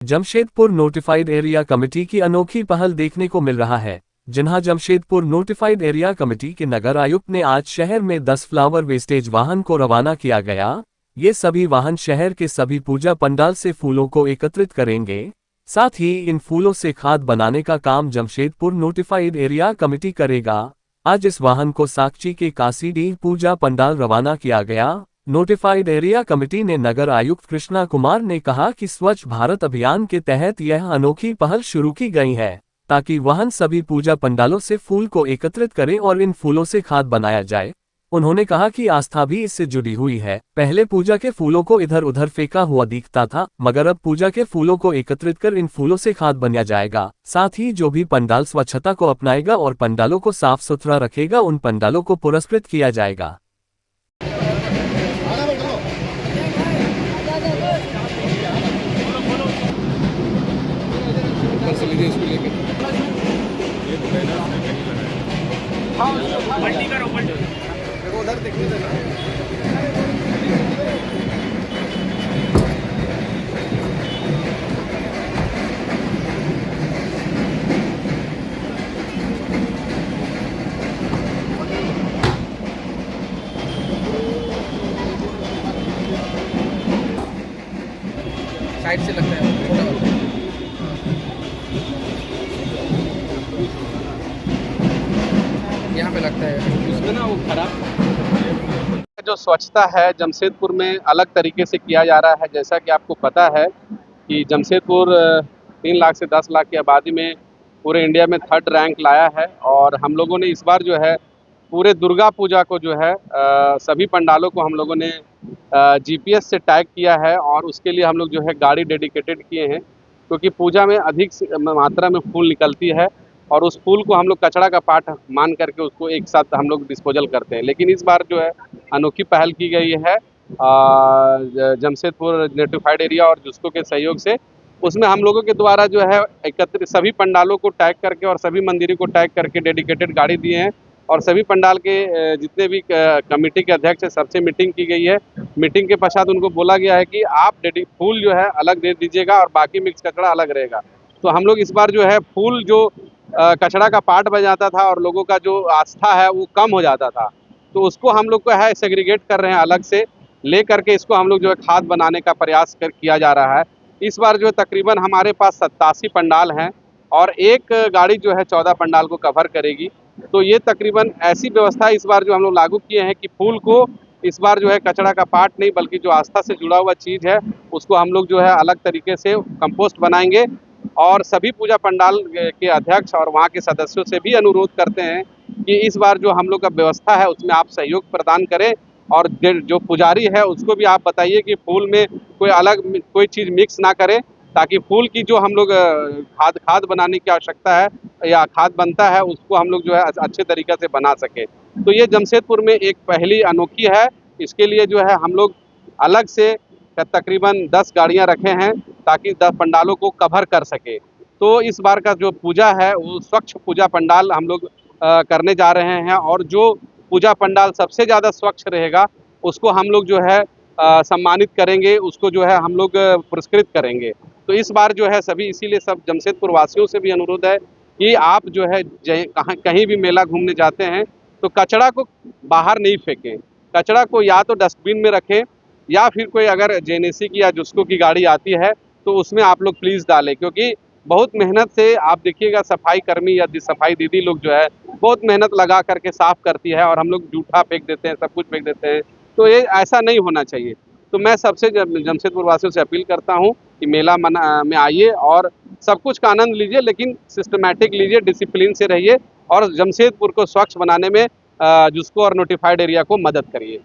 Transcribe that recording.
Jamshedpur notified area committee की अनोखी पहल देखने को मिल रहा है। जिन्हां जमशेदपुर नोटिफाइड एरिया कमेटी के नगर आयुक्त ने आज शहर में 10 फ्लावर वेस्टेज वाहन को रवाना किया गया। ये सभी वाहन शहर के सभी पूजा पंडाल से फूलों को एकत्रित करेंगे। साथ ही इन फूलों से खाद बनाने का काम जमशेदपुर नोटिफाइड एरिया कमेटी करेगा। आज इस वाहन को साकची के कासीडीह पूजा पंडाल रवाना किया गया। नोटिफाइड एरिया कमेटी ने नगर आयुक्त कृष्णा कुमार ने कहा कि स्वच्छ भारत अभियान के तहत यह अनोखी पहल शुरू की गई है, ताकि वाहन सभी पूजा पंडालों से फूल को एकत्रित करें और इन फूलों से खाद बनाया जाए। उन्होंने कहा कि आस्था भी इससे जुड़ी हुई है। पहले पूजा के फूलों को इधर उधर फेंका हुआ दिखता था, मगर अब पूजा के फूलों को एकत्रित कर इन फूलों से खाद बनाया जाएगा। साथ ही जो भी पंडाल स्वच्छता को अपनाएगा और पंडालों को साफ सुथरा रखेगा, उन पंडालों को पुरस्कृत किया जाएगा। उधर देखिए साइड से लगता है छोटा वाला। यहाँ पे लगता है उसमें ना वो खराब। जो स्वच्छता है जमशेदपुर में अलग तरीके से किया जा रहा है। जैसा कि आपको पता है कि जमशेदपुर 3 लाख से 10 लाख की आबादी में पूरे इंडिया में 3rd रैंक लाया है। और हम लोगों ने इस बार जो है पूरे दुर्गा पूजा को जो है सभी पंडालों को हम लोगों ने GPS से टैग किया है और उसके लिए हम लोग जो है गाड़ी डेडिकेटेड किए हैं, क्योंकि पूजा में अधिक मात्रा में फूल निकलती है और उस फूल को हम लोग कचरा का पार्ट मान करके उसको एक साथ हम लोग डिस्पोजल करते हैं। लेकिन इस बार जो है अनोखी पहल की गई है जमशेदपुर नोटिफाइड एरिया और जुस्को के सहयोग से। उसमें हम लोगों के द्वारा जो है एकत्रित सभी पंडालों को टैग करके और सभी मंदिरों को टैग करके डेडिकेटेड गाड़ी दिए हैं और सभी पंडाल के जितने भी कमेटी के अध्यक्ष हैं सबसे मीटिंग की गई है। मीटिंग के पश्चात उनको बोला गया है कि आप फूल जो है अलग दे दीजिएगा और बाकी मिक्स कचरा अलग रहेगा। तो हम लोग इस बार जो है फूल जो कचरा का पार्ट बन जाता था और लोगों का जो आस्था है वो कम हो जाता था, तो उसको हम लोग को है सेग्रीगेट कर रहे हैं, अलग से ले करके इसको हम लोग जो है खाद बनाने का प्रयास किया जा रहा है। इस बार जो है तकरीबन हमारे पास 87 पंडाल हैं और एक गाड़ी जो है 14 पंडाल को कवर करेगी। तो ये तकरीबन ऐसी व्यवस्था इस बार जो हम लोग लागू किए हैं कि फूल को इस बार जो है कचरा का पार्ट नहीं बल्कि जो आस्था से जुड़ा हुआ चीज़ है उसको हम लोग जो है अलग तरीके से कंपोस्ट बनाएंगे। और सभी पूजा पंडाल के अध्यक्ष और वहाँ के सदस्यों से भी अनुरोध करते हैं कि इस बार जो हम लोग का व्यवस्था है उसमें आप सहयोग प्रदान करें और जो पुजारी है उसको भी आप बताइए कि फूल में कोई अलग कोई चीज़ मिक्स ना करें, ताकि फूल की जो हम लोग खाद बनाने की आवश्यकता है या खाद बनता है उसको हम लोग जो है अच्छे तरीके से बना सके। तो ये जमशेदपुर में एक पहली अनोखी है। इसके लिए जो है हम लोग अलग से तकरीबन 10 गाड़ियां रखे हैं ताकि 10 पंडालों को कवर कर सके। तो इस बार का जो पूजा है वो स्वच्छ पूजा पंडाल हम लोग करने जा रहे हैं और जो पूजा पंडाल सबसे ज़्यादा स्वच्छ रहेगा उसको हम लोग जो है सम्मानित करेंगे, उसको जो है हम लोग पुरस्कृत करेंगे। तो इस बार जो है सभी इसीलिए सब जमशेदपुर वासियों से भी अनुरोध है कि आप जो है कहीं भी मेला घूमने जाते हैं तो कचरा को बाहर नहीं फेंकें, कचरा को या तो डस्टबिन में रखें या फिर कोई अगर जेनेसी की या जुस्को की गाड़ी आती है तो उसमें आप लोग प्लीज़ डालें, क्योंकि बहुत मेहनत से आप देखिएगा सफाई कर्मी या सफाई दीदी लोग जो है बहुत मेहनत लगा करके साफ़ करती है और हम लोग जूठा फेंक देते हैं, सब कुछ फेंक देते हैं। तो ये ऐसा नहीं होना चाहिए। तो मैं सबसे जमशेदपुर वासियों से अपील करता हूँ कि मेला में आइए और सब कुछ का आनंद लीजिए, लेकिन सिस्टमैटिक लीजिए, डिसिप्लिन से रहिए और जमशेदपुर को स्वच्छ बनाने में जुस्को और नोटिफाइड एरिया को मदद करिए।